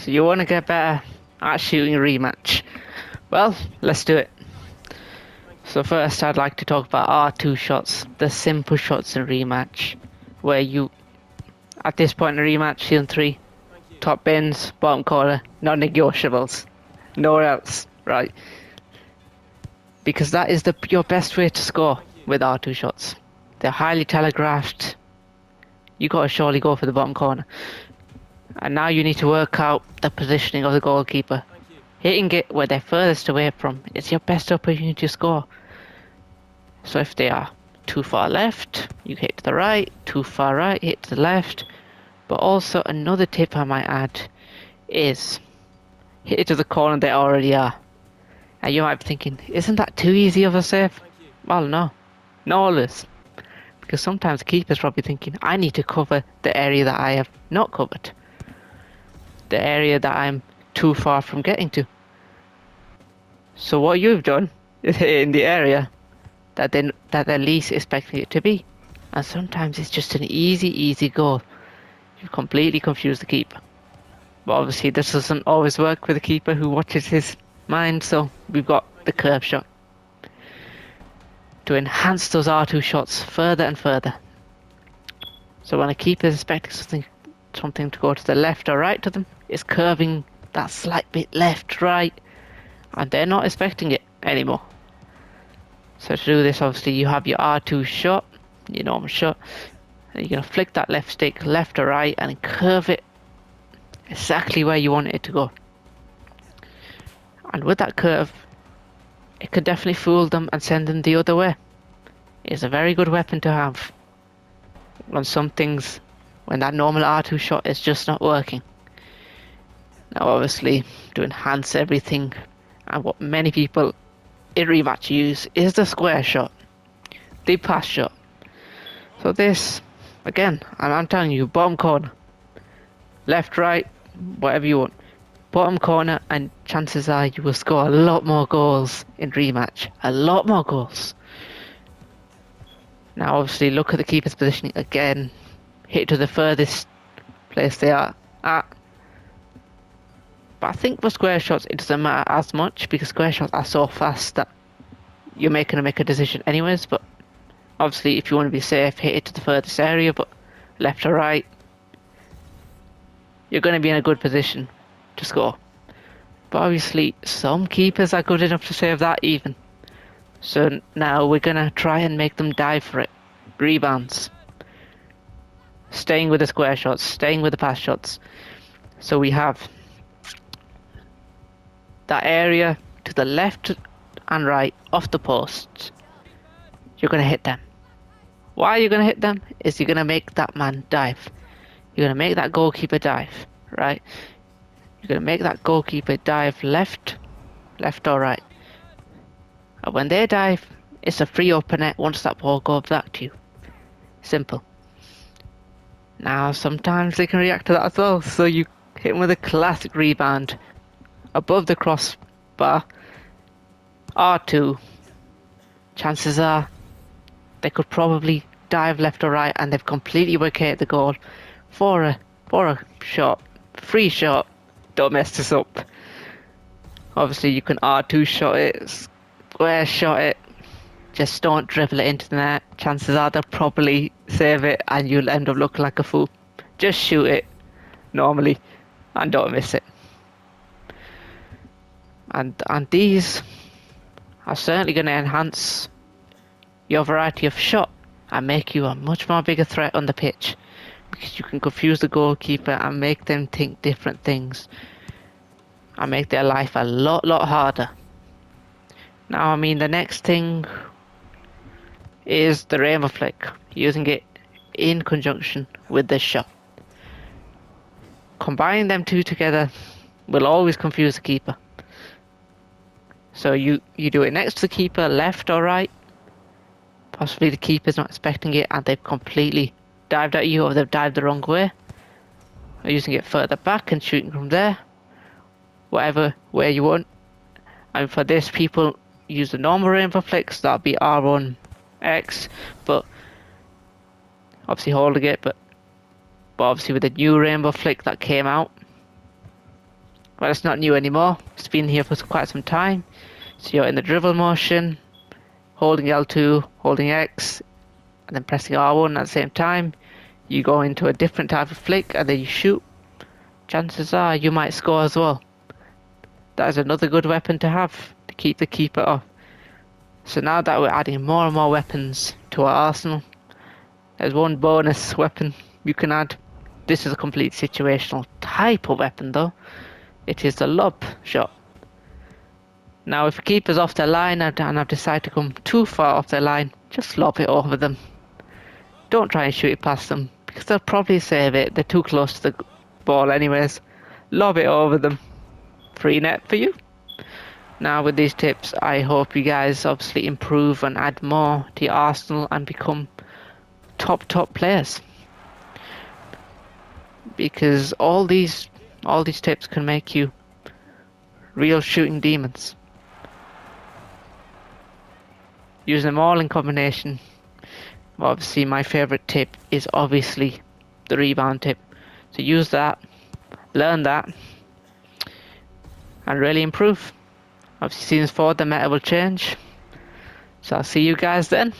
So you want to get better at shooting a rematch? Well, let's do it. So first I'd like to talk about R2 shots, the simple shots in rematch, where you, at this point in rematch, season 3, top bins, bottom corner, non-negotiables, nowhere else, right? Because that is your best way to score with R2 shots. They're highly telegraphed, you gotta surely go for the bottom corner. And now you need to work out the positioning of the goalkeeper. Hitting it where they're furthest away from is your best opportunity to score. So if they are too far left, you hit to the right, too far right, hit to the left. But also another tip I might add is hit it to the corner they already are. And you might be thinking, isn't that too easy of a save? Well, no. Not always. Because sometimes the keeper's probably thinking, I need to cover the area that I have not covered. The area that I'm too far from getting to. So what you've done is hit it in the area that they're least expecting it to be. And sometimes it's just an easy goal. You've completely confused the keeper. But obviously this doesn't always work with a keeper who watches his mind, so we've got the curve shot. To enhance those R2 shots further and further. So when a keeper is expecting something to go to the left or right to them, it's curving that slight bit left, right, and they're not expecting it anymore. So to do this, obviously you have your R2 shot, your normal shot, and you're going to flick that left stick left or right and curve it exactly where you want it to go. And with that curve, it could definitely fool them and send them the other way. It's a very good weapon to have on some things when that normal R2 shot is just not working. Now obviously, to enhance everything, and what many people in Rematch use is the square shot, the pass shot. So this, again, I'm telling you, bottom corner, left, right, whatever you want. Bottom corner, and chances are you will score a lot more goals in Rematch. A lot more goals. Now obviously look at the keeper's positioning again. Hit to the furthest place they are at. But I think for square shots it doesn't matter as much because square shots are so fast that you're going to make a decision anyways. But obviously if you want to be safe, hit it to the furthest area, but left or right, you're going to be in a good position to score. But obviously some keepers are good enough to save that even. So now we're going to try and make them dive for it. Rebounds. Staying with the square shots, staying with the pass shots. So we have that area to the left and right off the posts. You're going to hit them. Why you're going to hit them is you're going to make that man dive. You're going to make that goalkeeper dive, right? You're going to make that goalkeeper dive left or right. And when they dive, it's a free open net once that ball goes back to you. Simple. Now, sometimes they can react to that as well, so you hit them with a classic rebound above the crossbar. R2. Chances are they could probably dive left or right and they've completely vacated the goal for a shot. Free shot. Don't mess this up. Obviously you can R2 shot it, square shot it, just don't dribble it into the net. Chances are they'll probably save it and you'll end up looking like a fool. Just shoot it normally and don't miss it. And these are certainly going to enhance your variety of shot and make you a much more bigger threat on the pitch, because you can confuse the goalkeeper and make them think different things and make their life a lot harder. Now I mean the next thing is the rainbow flick, using it in conjunction with this shot. Combining them two together will always confuse the keeper. So you do it next to the keeper, left or right. Possibly the keeper's not expecting it and they've completely dived at you, or they've dived the wrong way. Or using it further back and shooting from there. Whatever way you want. And for this, people use the normal rainbow flicks, that'll be R1X, but obviously holding it, but obviously with the new rainbow flick that came out, Well, it's not new anymore. It's been here for quite some time. So you're in the dribble motion, holding L2, holding X, and then pressing R1 at the same time. You go into a different type of flick and then you shoot. Chances are you might score as well. That is another good weapon to have to keep the keeper off. So now that we're adding more and more weapons to our arsenal, there's one bonus weapon you can add. This is a complete situational type of weapon though. It is the lob shot. Now if a keeper's off their line and I've decided to come too far off their line, just lob it over them. Don't try and shoot it past them, because they'll probably save it. They're too close to the ball anyways. Lob it over them. Free net for you. Now with these tips, I hope you guys obviously improve and add more to your arsenal and become top players. Because all these tips can make you real shooting demons. Using them all in combination. Obviously my favourite tip is obviously the rebound tip. So use that, learn that, and really improve. Obviously season 4 the meta will change. So I'll see you guys then.